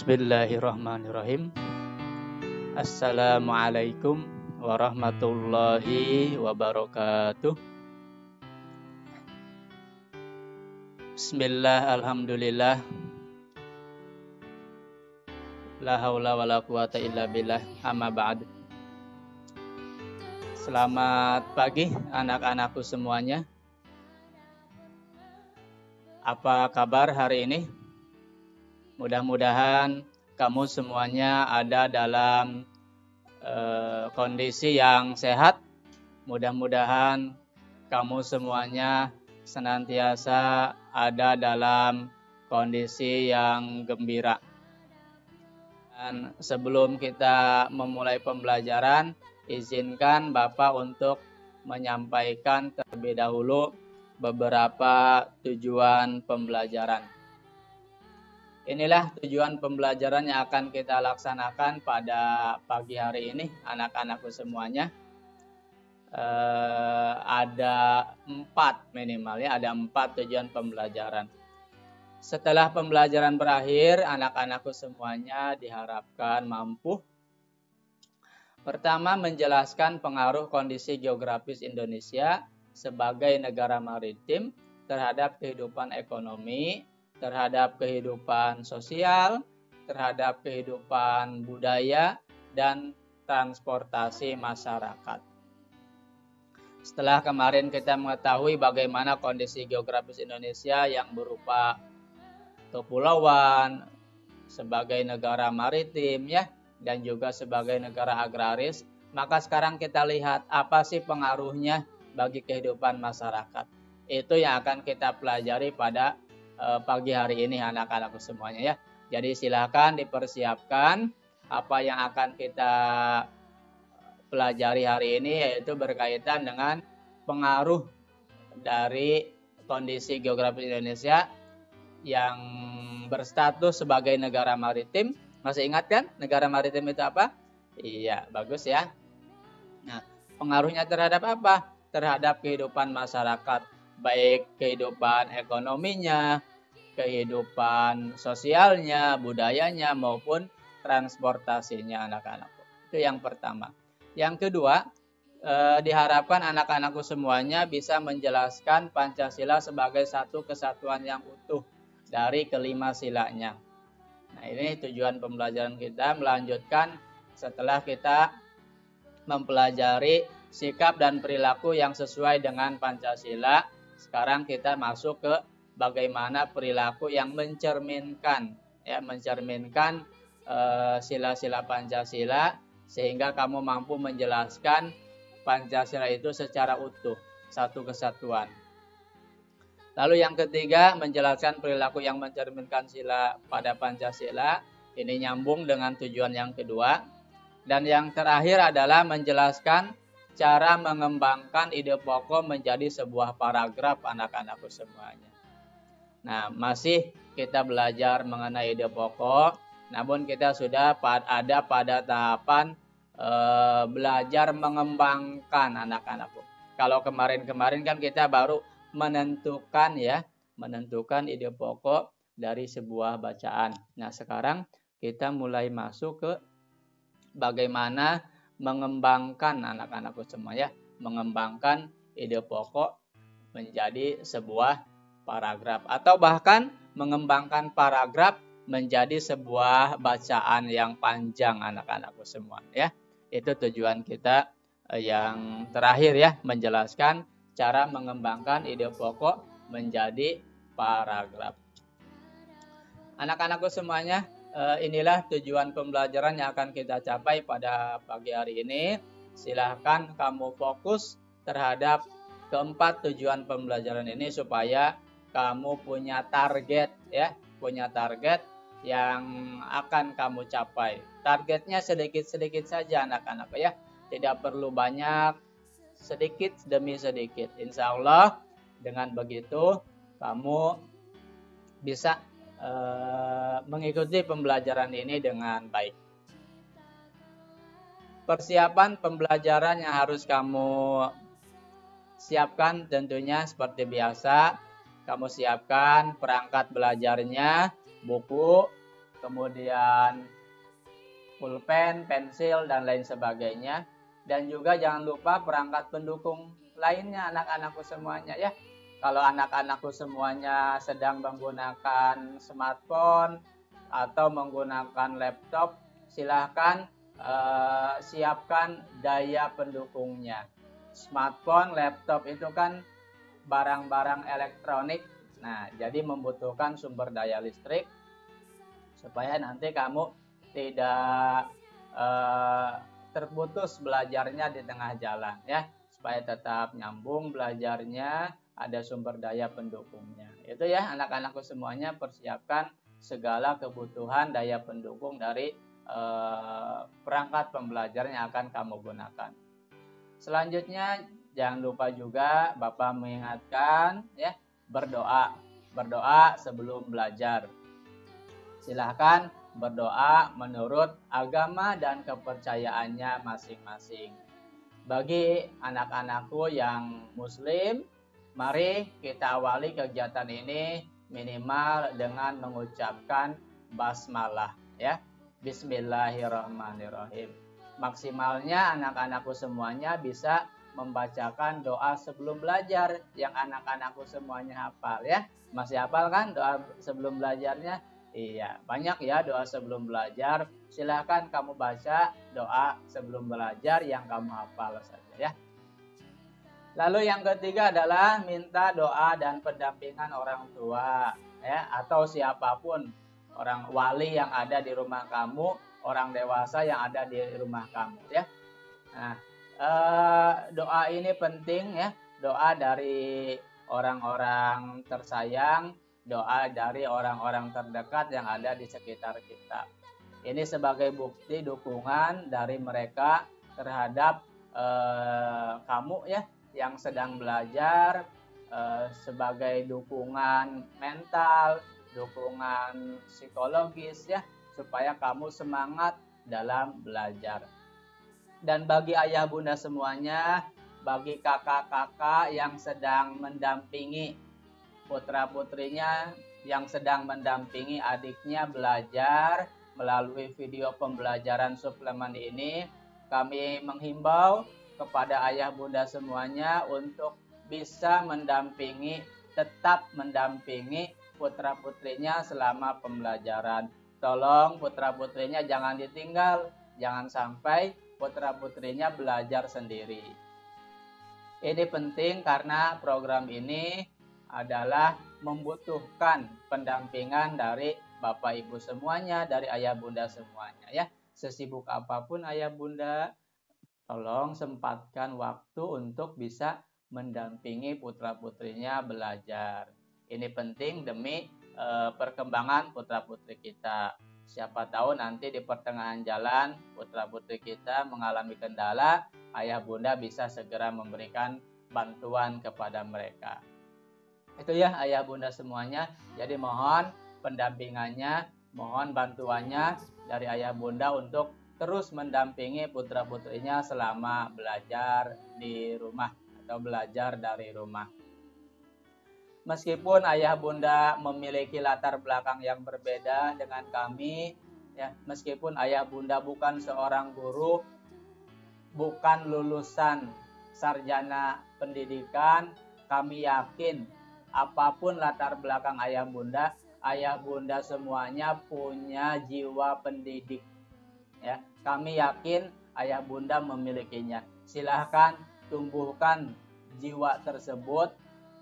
Bismillahirrahmanirrahim. Assalamualaikum warahmatullahi wabarakatuh. Bismillah, alhamdulillah. La haula wala quwata illa billah. Amma ba'd. Selamat pagi anak-anakku semuanya. Apa kabar hari ini? Mudah-mudahan kamu semuanya ada dalam kondisi yang sehat. Mudah-mudahan kamu semuanya senantiasa ada dalam kondisi yang gembira. Dan sebelum kita memulai pembelajaran, izinkan Bapak untuk menyampaikan terlebih dahulu beberapa tujuan pembelajaran. Inilah tujuan pembelajaran yang akan kita laksanakan pada pagi hari ini, anak-anakku semuanya. Ada 4 minimal ya, ada 4 tujuan pembelajaran. Setelah pembelajaran berakhir, anak-anakku semuanya diharapkan mampu. Pertama, menjelaskan pengaruh kondisi geografis Indonesia sebagai negara maritim terhadap kehidupan ekonomi, terhadap kehidupan sosial, terhadap kehidupan budaya, dan transportasi masyarakat. Setelah kemarin kita mengetahui bagaimana kondisi geografis Indonesia yang berupa kepulauan, sebagai negara maritim ya, dan juga sebagai negara agraris, maka sekarang kita lihat apa sih pengaruhnya bagi kehidupan masyarakat. Itu yang akan kita pelajari pada pagi hari ini anak-anakku semuanya ya. Jadi silakan dipersiapkan apa yang akan kita pelajari hari ini, yaitu berkaitan dengan pengaruh dari kondisi geografis Indonesia yang berstatus sebagai negara maritim. Masih ingat kan negara maritim itu apa? Iya, bagus ya. Nah, pengaruhnya terhadap apa? Terhadap kehidupan masyarakat, baik kehidupan ekonominya, kehidupan sosialnya, budayanya, maupun transportasinya anak-anakku. Itu yang pertama. Yang kedua, diharapkan anak-anakku semuanya bisa menjelaskan Pancasila sebagai satu kesatuan yang utuh dari kelima silanya. Nah, ini tujuan pembelajaran kita, melanjutkan setelah kita mempelajari sikap dan perilaku yang sesuai dengan Pancasila. Sekarang kita masuk ke bagaimana perilaku yang mencerminkan sila-sila Pancasila, sehingga kamu mampu menjelaskan Pancasila itu secara utuh, satu kesatuan. Lalu yang ketiga, menjelaskan perilaku yang mencerminkan sila pada Pancasila. Ini nyambung dengan tujuan yang kedua. Dan yang terakhir adalah menjelaskan cara mengembangkan ide pokok menjadi sebuah paragraf anak-anakku semuanya. Nah, masih kita belajar mengenai ide pokok, namun kita sudah ada pada tahapan belajar mengembangkan anak-anakku. Kalau kemarin-kemarin kan kita baru menentukan ide pokok dari sebuah bacaan. Nah, sekarang kita mulai masuk ke bagaimana mengembangkan anak-anakku semua ya, mengembangkan ide pokok menjadi sebuah paragraf, atau bahkan mengembangkan paragraf menjadi sebuah bacaan yang panjang anak-anakku semua ya. Itu tujuan kita yang terakhir ya, menjelaskan cara mengembangkan ide pokok menjadi paragraf. Anak-anakku semuanya, inilah tujuan pembelajaran yang akan kita capai pada pagi hari ini. Silahkan kamu fokus terhadap keempat tujuan pembelajaran ini supaya kamu punya target ya, punya target yang akan kamu capai. Targetnya sedikit-sedikit saja anak-anak ya, tidak perlu banyak, sedikit demi sedikit. Insya Allah dengan begitu kamu bisa mengikuti pembelajaran ini dengan baik. Persiapan pembelajaran yang harus kamu siapkan tentunya seperti biasa. Kamu siapkan perangkat belajarnya, buku, kemudian pulpen, pensil, dan lain sebagainya. Dan juga jangan lupa perangkat pendukung lainnya anak-anakku semuanya ya. Kalau anak-anakku semuanya sedang menggunakan smartphone atau menggunakan laptop, silahkan siapkan daya pendukungnya. Smartphone, laptop itu kan barang-barang elektronik. Nah, jadi membutuhkan sumber daya listrik supaya nanti kamu tidak terputus belajarnya di tengah jalan ya, supaya tetap nyambung belajarnya, ada sumber daya pendukungnya. Itu ya anak-anakku semuanya, persiapkan segala kebutuhan daya pendukung dari perangkat pembelajaran yang akan kamu gunakan. Selanjutnya jangan lupa juga Bapak mengingatkan ya, berdoa sebelum belajar. Silahkan berdoa menurut agama dan kepercayaannya masing-masing. Bagi anak-anakku yang muslim, mari kita awali kegiatan ini minimal dengan mengucapkan basmalah ya. Bismillahirrahmanirrahim. Maksimalnya anak-anakku semuanya bisa membacakan doa sebelum belajar yang anak-anakku semuanya hafal ya. Masih hafal kan doa sebelum belajarnya? Iya, banyak ya doa sebelum belajar. Silahkan kamu baca doa sebelum belajar yang kamu hafal saja ya. Lalu yang ketiga adalah minta doa dan pendampingan orang tua ya, atau siapapun, orang wali yang ada di rumah kamu, orang dewasa yang ada di rumah kamu ya. Nah, doa ini penting ya, doa dari orang-orang tersayang, doa dari orang-orang terdekat yang ada di sekitar kita. Ini sebagai bukti dukungan dari mereka terhadap kamu ya yang sedang belajar, sebagai dukungan mental, dukungan psikologis ya, supaya kamu semangat dalam belajar. Dan bagi ayah bunda semuanya, bagi kakak-kakak yang sedang mendampingi putra-putrinya, yang sedang mendampingi adiknya belajar melalui video pembelajaran suplemen ini, kami menghimbau kepada ayah bunda semuanya untuk bisa tetap mendampingi putra-putrinya selama pembelajaran. Tolong putra-putrinya jangan ditinggal, jangan sampai putra-putrinya belajar sendiri. Ini penting karena program ini adalah membutuhkan pendampingan dari Bapak Ibu semuanya, dari ayah bunda semuanya ya. Sesibuk apapun ayah bunda, tolong sempatkan waktu untuk bisa mendampingi putra-putrinya belajar. Ini penting demi perkembangan putra-putri kita. Siapa tahu nanti di pertengahan jalan putra-putri kita mengalami kendala, ayah bunda bisa segera memberikan bantuan kepada mereka. Itu ya ayah bunda semuanya. Jadi mohon pendampingannya, mohon bantuannya dari ayah bunda untuk terus mendampingi putra-putrinya selama belajar di rumah atau belajar dari rumah. Meskipun ayah bunda memiliki latar belakang yang berbeda dengan kami, ya, meskipun ayah bunda bukan seorang guru, bukan lulusan sarjana pendidikan, kami yakin apapun latar belakang ayah bunda semuanya punya jiwa pendidik. Ya, kami yakin ayah bunda memilikinya. Silahkan tumbuhkan jiwa tersebut,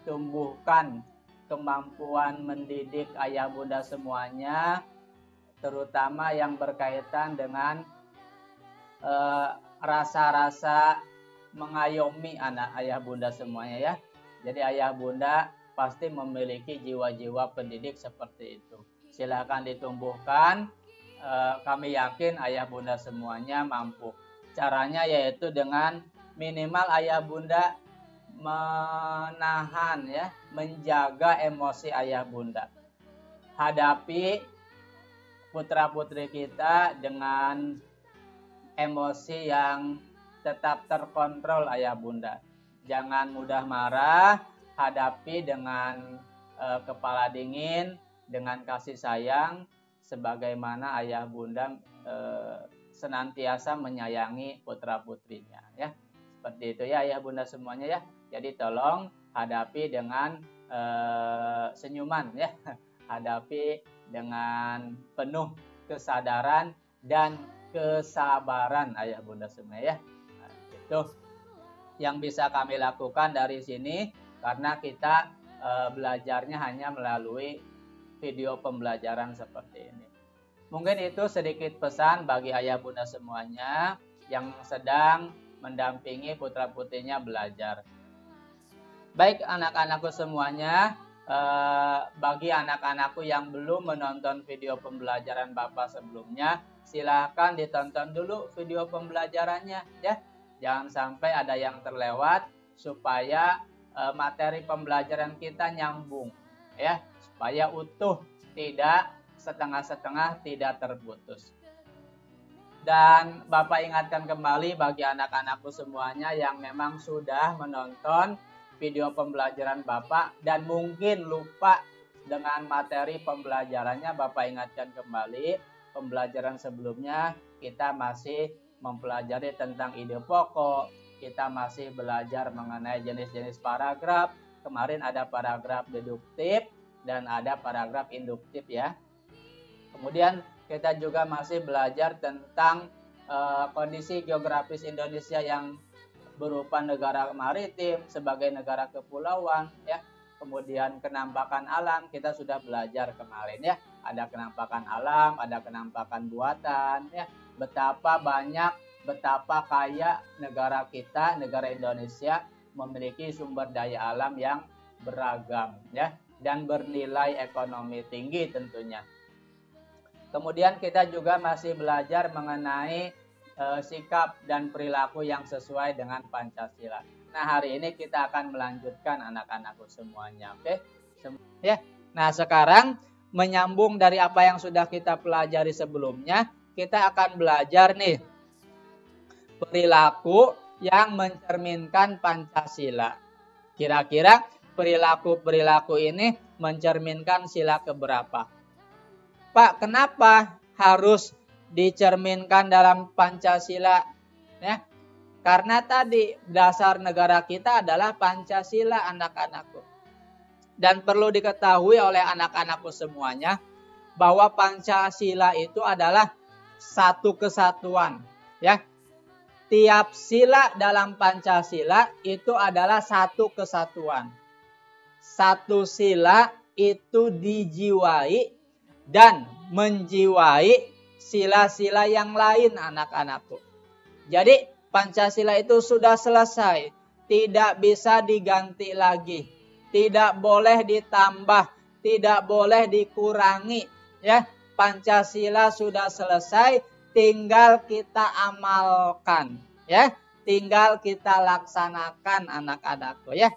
tumbuhkan kemampuan mendidik ayah bunda semuanya, terutama yang berkaitan dengan rasa-rasa mengayomi anak ayah bunda semuanya ya. Jadi ayah bunda pasti memiliki jiwa-jiwa pendidik seperti itu. Silahkan ditumbuhkan. Kami yakin ayah bunda semuanya mampu. Caranya yaitu dengan minimal ayah bunda menahan ya, menjaga emosi ayah bunda. Hadapi putra-putri kita dengan emosi yang tetap terkontrol ayah bunda. Jangan mudah marah, hadapi dengan kepala dingin, dengan kasih sayang, sebagaimana ayah bunda senantiasa menyayangi putra-putrinya ya. Seperti itu ya ayah bunda semuanya ya. Jadi tolong hadapi dengan senyuman ya. Hadapi dengan penuh kesadaran dan kesabaran ayah bunda semua ya. Nah, itu yang bisa kami lakukan dari sini karena kita belajarnya hanya melalui video pembelajaran seperti ini. Mungkin itu sedikit pesan bagi ayah bunda semuanya yang sedang mendampingi putra-putrinya belajar. Baik anak-anakku semuanya, bagi anak-anakku yang belum menonton video pembelajaran Bapak sebelumnya, silahkan ditonton dulu video pembelajarannya ya. Jangan sampai ada yang terlewat supaya materi pembelajaran kita nyambung ya, supaya utuh, tidak setengah-setengah, tidak terputus. Dan Bapak ingatkan kembali bagi anak-anakku semuanya yang memang sudah menonton video pembelajaran Bapak dan mungkin lupa dengan materi pembelajarannya, Bapak ingatkan kembali pembelajaran sebelumnya kita masih mempelajari tentang ide pokok, kita masih belajar mengenai jenis-jenis paragraf. Kemarin ada paragraf deduktif dan ada paragraf induktif ya. Kemudian kita juga masih belajar tentang kondisi geografis Indonesia yang berupa negara maritim sebagai negara kepulauan ya. Kemudian kenampakan alam kita sudah belajar kemarin ya. Ada kenampakan alam, ada kenampakan buatan ya. Betapa banyak, betapa kaya negara kita, negara Indonesia memiliki sumber daya alam yang beragam ya dan bernilai ekonomi tinggi tentunya. Kemudian kita juga masih belajar mengenai sikap dan perilaku yang sesuai dengan Pancasila. Nah, hari ini kita akan melanjutkan anak-anakku semuanya, oke? Ya. Nah, sekarang menyambung dari apa yang sudah kita pelajari sebelumnya, kita akan belajar nih perilaku yang mencerminkan Pancasila. Kira-kira perilaku-perilaku ini mencerminkan sila keberapa? Pak, kenapa harus dicerminkan dalam Pancasila? Ya, karena tadi dasar negara kita adalah Pancasila, anak-anakku. Dan perlu diketahui oleh anak-anakku semuanya bahwa Pancasila itu adalah satu kesatuan. Ya, tiap sila dalam Pancasila itu adalah satu kesatuan. Satu sila itu dijiwai dan menjiwai sila-sila yang lain, anak-anakku. Jadi Pancasila itu sudah selesai, tidak bisa diganti lagi, tidak boleh ditambah, tidak boleh dikurangi. Ya, Pancasila sudah selesai, tinggal kita amalkan, ya, tinggal kita laksanakan, anak-anakku. Ya,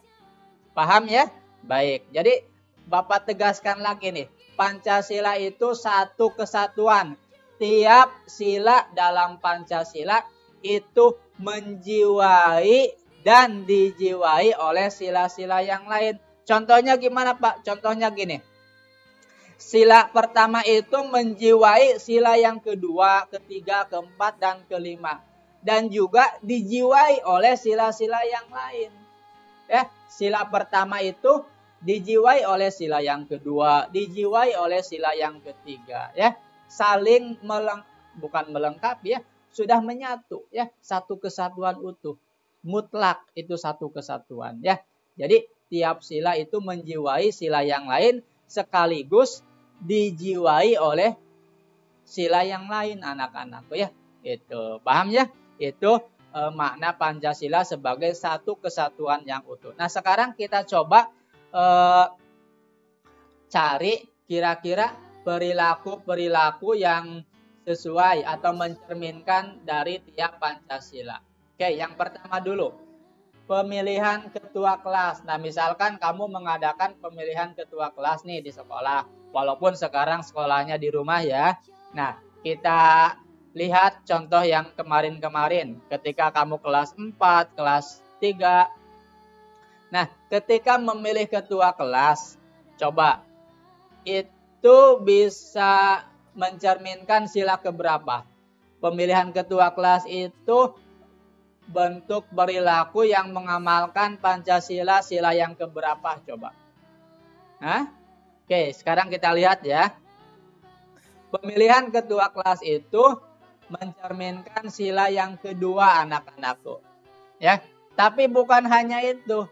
paham ya? Baik. Jadi Bapak tegaskan lagi nih, Pancasila itu satu kesatuan. Tiap sila dalam Pancasila itu menjiwai dan dijiwai oleh sila-sila yang lain. Contohnya gimana Pak? Contohnya gini. Sila pertama itu menjiwai sila yang kedua, ketiga, keempat, dan kelima. Dan juga dijiwai oleh sila-sila yang lain. Ya, sila pertama itu dijiwai oleh sila yang kedua, dijiwai oleh sila yang ketiga. Ya, saling bukan melengkapi ya, sudah menyatu ya, satu kesatuan utuh. Mutlak itu satu kesatuan ya. Jadi tiap sila itu menjiwai sila yang lain sekaligus dijiwai oleh sila yang lain, anak-anakku ya. Itu paham ya? Itu makna Pancasila sebagai satu kesatuan yang utuh. Nah, sekarang kita coba cari kira-kira perilaku-perilaku yang sesuai atau mencerminkan dari tiap Pancasila. Oke, yang pertama dulu, pemilihan ketua kelas. Nah, misalkan kamu mengadakan pemilihan ketua kelas nih di sekolah, walaupun sekarang sekolahnya di rumah ya. Nah, kita lihat contoh yang kemarin-kemarin ketika kamu kelas 4, kelas 3. Nah, ketika memilih ketua kelas, coba itu bisa mencerminkan sila keberapa? Pemilihan ketua kelas itu bentuk perilaku yang mengamalkan Pancasila, sila yang keberapa coba? Hah? Oke, sekarang kita lihat ya. Pemilihan ketua kelas itu mencerminkan sila yang kedua anak-anakku. Ya, tapi bukan hanya itu,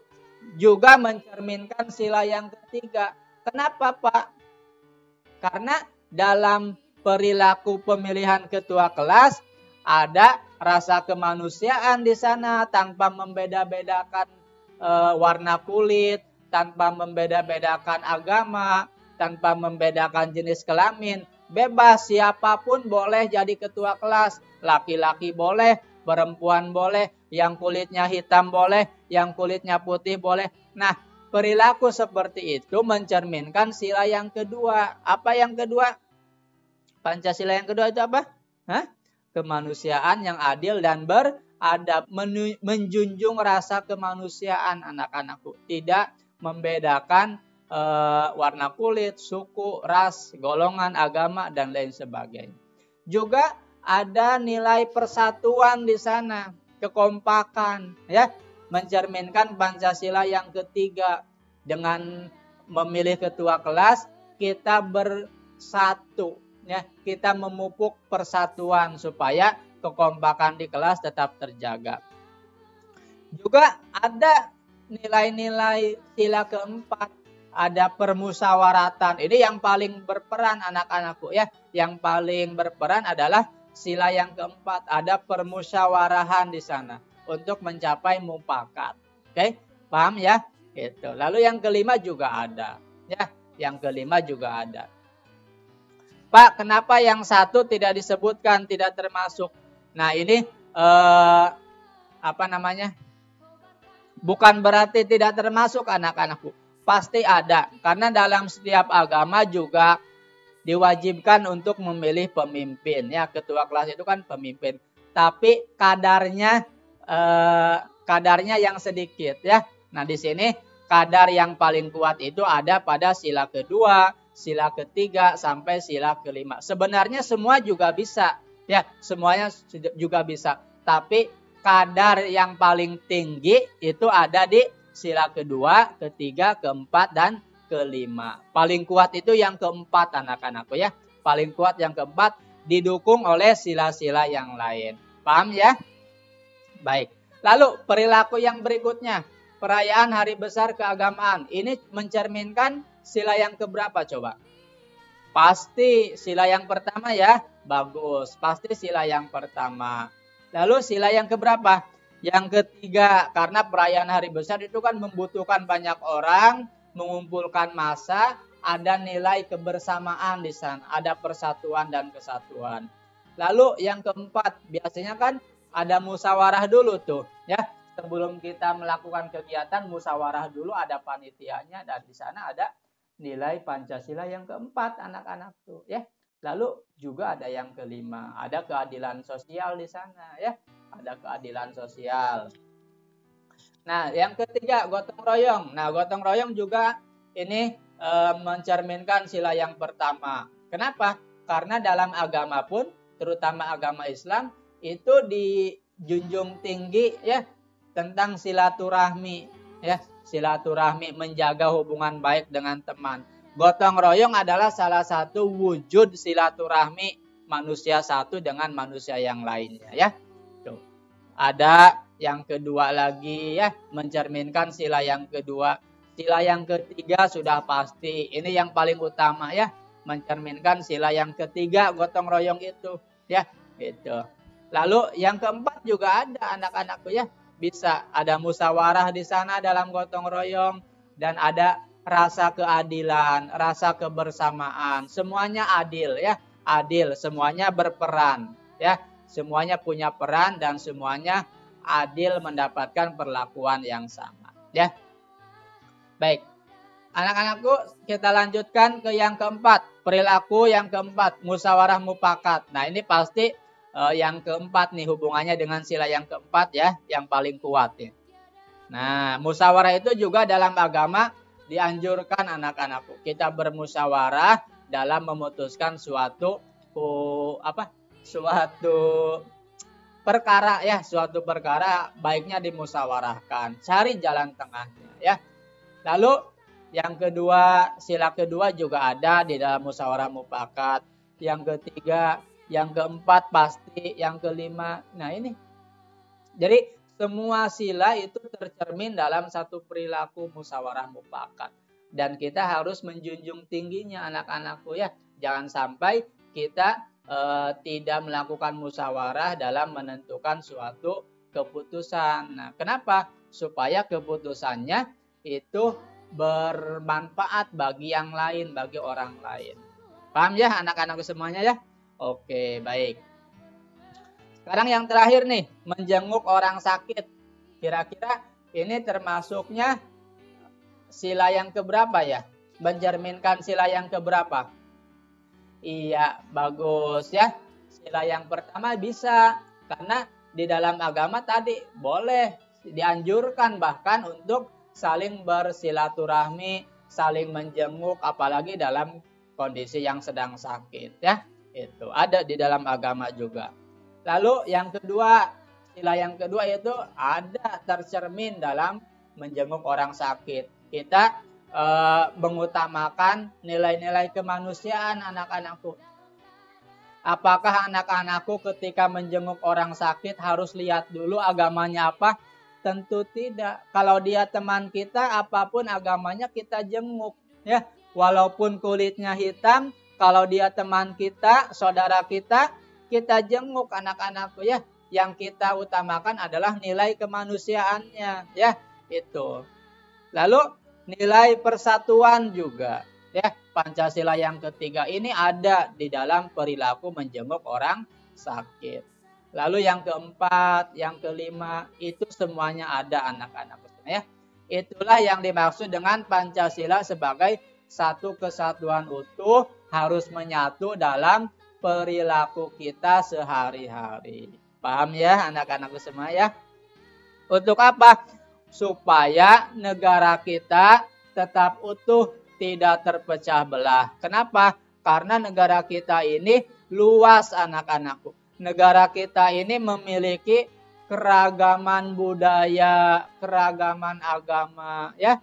juga mencerminkan sila yang ketiga. Kenapa, Pak? Karena dalam perilaku pemilihan ketua kelas ada rasa kemanusiaan di sana tanpa membeda-bedakan warna kulit, tanpa membeda-bedakan agama, tanpa membedakan jenis kelamin. Bebas, siapapun boleh jadi ketua kelas. Laki-laki boleh, perempuan boleh, yang kulitnya hitam boleh, yang kulitnya putih boleh. Nah, perilaku seperti itu mencerminkan sila yang kedua. Apa yang kedua? Pancasila yang kedua itu apa? Hah? Kemanusiaan yang adil dan beradab. Menjunjung rasa kemanusiaan anak-anakku. Tidak membedakan warna kulit, suku, ras, golongan, agama, dan lain sebagainya. Juga ada nilai persatuan di sana, kekompakan, ya, mencerminkan Pancasila yang ketiga. Dengan memilih ketua kelas, kita bersatu, ya, kita memupuk persatuan supaya kekompakan di kelas tetap terjaga. Juga ada nilai-nilai sila keempat, ada permusyawaratan. Ini yang paling berperan anak-anakku ya. Yang paling berperan adalah sila yang keempat, ada permusyawarahan di sana untuk mencapai mufakat. Oke, paham ya? Gitu. Lalu yang kelima juga ada, ya. Yang kelima juga ada. Pak, kenapa yang satu tidak disebutkan, tidak termasuk? Nah, ini apa namanya? Bukan berarti tidak termasuk anak-anakku. Pasti ada, karena dalam setiap agama juga diwajibkan untuk memilih pemimpin. Ya, ketua kelas itu kan pemimpin. Tapi kadarnya yang sedikit ya. Nah, di sini kadar yang paling kuat itu ada pada sila kedua, sila ketiga sampai sila kelima. Sebenarnya semua juga bisa, ya, semuanya juga bisa. Tapi kadar yang paling tinggi itu ada di sila kedua, ketiga, keempat, dan kelima. Paling kuat itu yang keempat anak-anakku ya. Paling kuat yang keempat didukung oleh sila-sila yang lain. Paham ya? Baik. Lalu perilaku yang berikutnya. Perayaan hari besar keagamaan. Ini mencerminkan sila yang keberapa coba? Pasti sila yang pertama ya. Bagus. Pasti sila yang pertama. Lalu sila yang keberapa? Yang ketiga, karena perayaan hari besar itu kan membutuhkan banyak orang, mengumpulkan massa, ada nilai kebersamaan di sana, ada persatuan dan kesatuan. Lalu yang keempat, biasanya kan ada musyawarah dulu tuh, ya. Sebelum kita melakukan kegiatan, musyawarah dulu, ada panitianya, dan di sana ada nilai Pancasila yang keempat, anak-anak tuh, ya. Lalu juga ada yang kelima, ada keadilan sosial di sana, ya. Ada keadilan sosial. Nah, yang ketiga gotong royong. Nah, gotong royong juga ini mencerminkan sila yang pertama. Kenapa? Karena dalam agama pun, terutama agama Islam, itu dijunjung tinggi ya tentang silaturahmi, ya, silaturahmi, menjaga hubungan baik dengan teman. Gotong royong adalah salah satu wujud silaturahmi manusia satu dengan manusia yang lainnya, ya. Ada yang kedua lagi ya, mencerminkan sila yang kedua. Sila yang ketiga sudah pasti. Ini yang paling utama ya, mencerminkan sila yang ketiga gotong royong itu ya, gitu. Lalu yang keempat juga ada anak-anakku ya, bisa ada musyawarah di sana dalam gotong royong dan ada rasa keadilan, rasa kebersamaan. Semuanya adil ya, adil, semuanya berperan ya. Semuanya punya peran dan semuanya adil mendapatkan perlakuan yang sama. Ya, baik. Anak-anakku, kita lanjutkan ke yang keempat. Perilaku yang keempat, musyawarah mufakat. Nah, ini pasti yang keempat nih hubungannya dengan sila yang keempat ya, yang paling kuat ya. Nah, musyawarah itu juga dalam agama dianjurkan anak-anakku. Kita bermusyawarah dalam memutuskan suatu suatu perkara ya, suatu perkara baiknya dimusyawarahkan, cari jalan tengahnya ya. Lalu yang kedua, sila kedua juga ada di dalam musyawarah mufakat. Yang ketiga, yang keempat pasti, yang kelima. Nah ini, jadi semua sila itu tercermin dalam satu perilaku musyawarah mufakat. Dan kita harus menjunjung tingginya anak-anakku ya. Jangan sampai kita tidak melakukan musyawarah dalam menentukan suatu keputusan. Nah, kenapa? Supaya keputusannya itu bermanfaat bagi yang lain, bagi orang lain. Paham ya anak-anakku semuanya ya? Oke, baik. Sekarang yang terakhir nih, menjenguk orang sakit. Kira-kira ini termasuknya sila yang keberapa ya? Mencerminkan sila yang keberapa? Iya, bagus ya. Sila yang pertama bisa, karena di dalam agama tadi boleh, dianjurkan bahkan untuk saling bersilaturahmi, saling menjenguk, apalagi dalam kondisi yang sedang sakit ya. Itu ada di dalam agama juga. Lalu yang kedua, sila yang kedua itu ada tercermin dalam menjenguk orang sakit. Kita mengutamakan nilai-nilai kemanusiaan anak-anakku. Apakah anak-anakku ketika menjenguk orang sakit harus lihat dulu agamanya apa? Tentu tidak. Kalau dia teman kita, apapun agamanya kita jenguk. Ya, walaupun kulitnya hitam, kalau dia teman kita, saudara kita jenguk anak-anakku ya. Yang kita utamakan adalah nilai kemanusiaannya. Ya, itu. Lalu nilai persatuan juga ya, Pancasila yang ketiga ini ada di dalam perilaku menjenguk orang sakit. Lalu yang keempat, yang kelima itu semuanya ada anak-anak ya. Itulah yang dimaksud dengan Pancasila sebagai satu kesatuan utuh, harus menyatu dalam perilaku kita sehari-hari. Paham ya anak-anakku semua ya? Untuk apa? Supaya negara kita tetap utuh, tidak terpecah belah. Kenapa? Karena negara kita ini luas anak-anakku. Negara kita ini memiliki keragaman budaya, keragaman agama ya.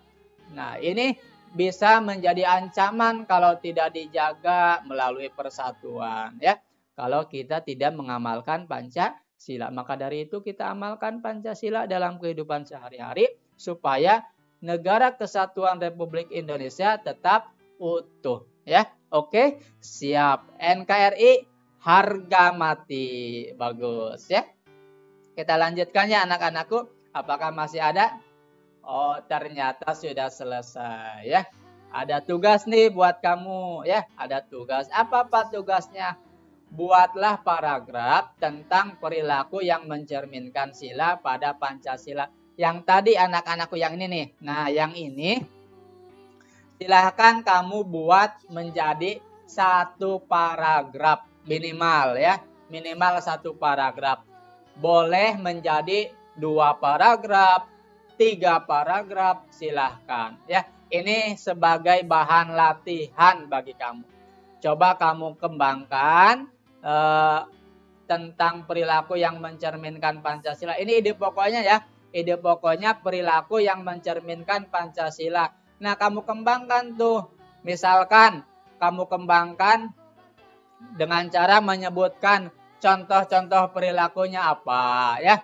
Nah, ini bisa menjadi ancaman kalau tidak dijaga melalui persatuan ya. Kalau kita tidak mengamalkan Pancasila, maka dari itu kita amalkan Pancasila dalam kehidupan sehari-hari supaya negara kesatuan Republik Indonesia tetap utuh ya. Oke, siap. NKRI harga mati. Bagus ya. Kita lanjutkan ya anak-anakku. Apakah masih ada? Oh, ternyata sudah selesai ya. Ada tugas nih buat kamu ya. Ada tugas. Apa tugasnya? Buatlah paragraf tentang perilaku yang mencerminkan sila pada Pancasila. Yang tadi anak-anakku yang ini nih. Nah, yang ini silahkan kamu buat menjadi satu paragraf minimal ya. Minimal satu paragraf. Boleh menjadi 2 paragraf, 3 paragraf, silahkan ya. Ini sebagai bahan latihan bagi kamu. Coba kamu kembangkan tentang perilaku yang mencerminkan Pancasila. Ini ide pokoknya ya. Ide pokoknya perilaku yang mencerminkan Pancasila. Nah, kamu kembangkan tuh. Misalkan kamu kembangkan dengan cara menyebutkan contoh-contoh perilakunya apa ya.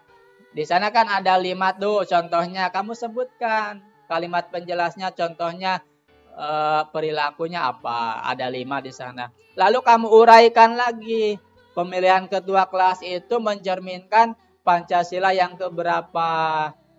Di sana kan ada 5 tuh contohnya. Kamu sebutkan kalimat penjelasnya, contohnya perilakunya apa. Ada 5 di sana. Lalu kamu uraikan lagi. Pemilihan ketua kelas itu mencerminkan Pancasila yang keberapa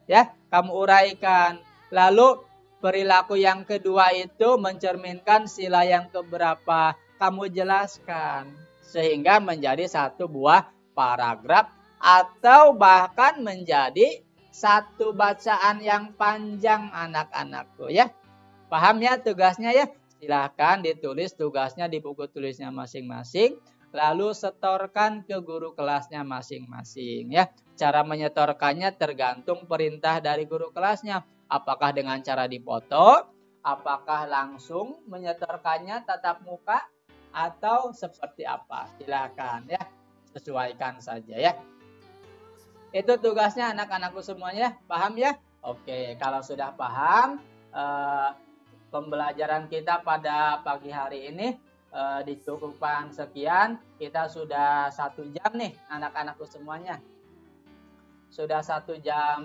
ya, kamu uraikan. Lalu perilaku yang kedua itu mencerminkan sila yang keberapa, kamu jelaskan sehingga menjadi satu buah paragraf atau bahkan menjadi satu bacaan yang panjang anak-anakku ya. Paham ya tugasnya ya? Silahkan ditulis tugasnya di buku tulisnya masing-masing. Lalu setorkan ke guru kelasnya masing-masing ya. Cara menyetorkannya tergantung perintah dari guru kelasnya. Apakah dengan cara dipoto, apakah langsung menyetorkannya tatap muka, atau seperti apa? Silakan ya, sesuaikan saja ya. Itu tugasnya anak-anakku semuanya, paham ya? Oke, kalau sudah paham, pembelajaran kita pada pagi hari ini dicukupkan sekian. Kita sudah 1 jam nih anak-anakku semuanya. Sudah 1 jam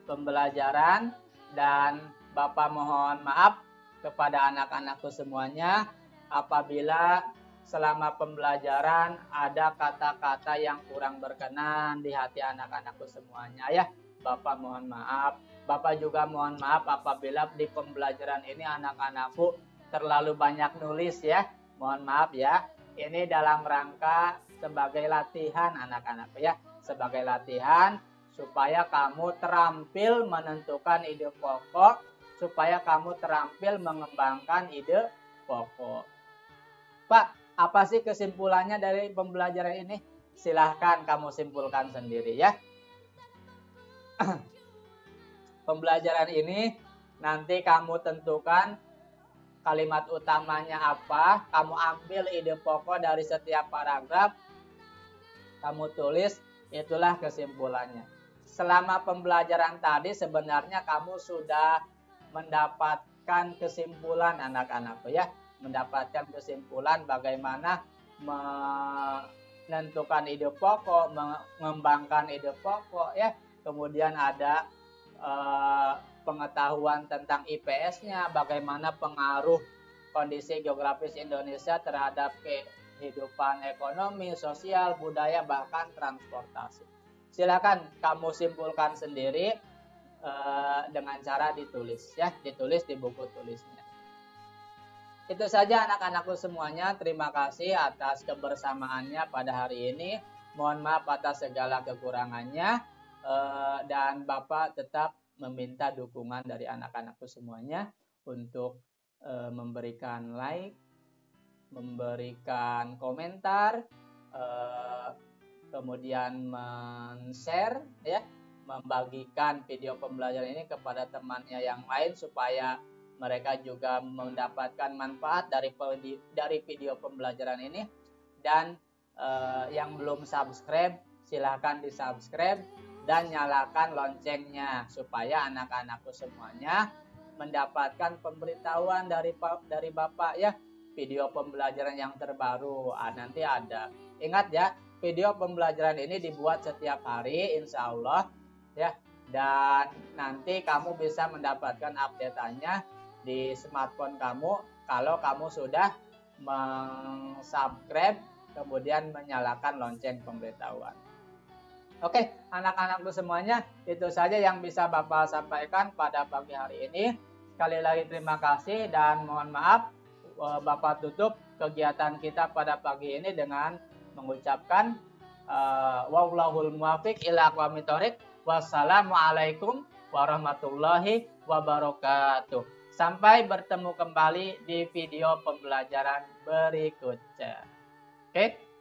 pembelajaran dan Bapak mohon maaf kepada anak-anakku semuanya apabila selama pembelajaran ada kata-kata yang kurang berkenan di hati anak-anakku semuanya ya. Bapak mohon maaf. Bapak juga mohon maaf apabila di pembelajaran ini anak-anakku terlalu banyak nulis ya. Mohon maaf ya. Ini dalam rangka sebagai latihan anak-anak ya. Sebagai latihan supaya kamu terampil menentukan ide pokok, supaya kamu terampil mengembangkan ide pokok. Pak, apa sih kesimpulannya dari pembelajaran ini? Silahkan kamu simpulkan sendiri ya. Pembelajaran ini nanti kamu tentukan kalimat utamanya apa, kamu ambil ide pokok dari setiap paragraf, kamu tulis, itulah kesimpulannya. Selama pembelajaran tadi sebenarnya kamu sudah mendapatkan kesimpulan anak-anakku ya. Mendapatkan kesimpulan bagaimana menentukan ide pokok, mengembangkan ide pokok ya. Kemudian ada pengetahuan tentang IPS-nya, bagaimana pengaruh kondisi geografis Indonesia terhadap kehidupan ekonomi, sosial, budaya, bahkan transportasi. Silakan kamu simpulkan sendiri dengan cara ditulis ya, ditulis di buku tulisnya. Itu saja anak-anakku semuanya. Terima kasih atas kebersamaannya pada hari ini. Mohon maaf atas segala kekurangannya dan Bapak tetap meminta dukungan dari anak-anakku semuanya untuk memberikan like, memberikan komentar, kemudian men-share ya, membagikan video pembelajaran ini kepada temannya yang lain supaya mereka juga mendapatkan manfaat dari video pembelajaran ini. Dan yang belum subscribe silahkan di subscribe dan nyalakan loncengnya supaya anak-anakku semuanya mendapatkan pemberitahuan dari Bapak ya, video pembelajaran yang terbaru. Nanti ada. Ingat ya, video pembelajaran ini dibuat setiap hari insya Allah ya, dan nanti kamu bisa mendapatkan update-nya di smartphone kamu kalau kamu sudah subscribe kemudian menyalakan lonceng pemberitahuan. Oke, anak-anakku semuanya, itu saja yang bisa Bapak sampaikan pada pagi hari ini. Sekali lagi terima kasih dan mohon maaf, Bapak tutup kegiatan kita pada pagi ini dengan mengucapkan wallahul muwaffiq ila aqwamit thoriq. Wassalamualaikum warahmatullahi wabarakatuh. Sampai bertemu kembali di video pembelajaran berikutnya. Oke.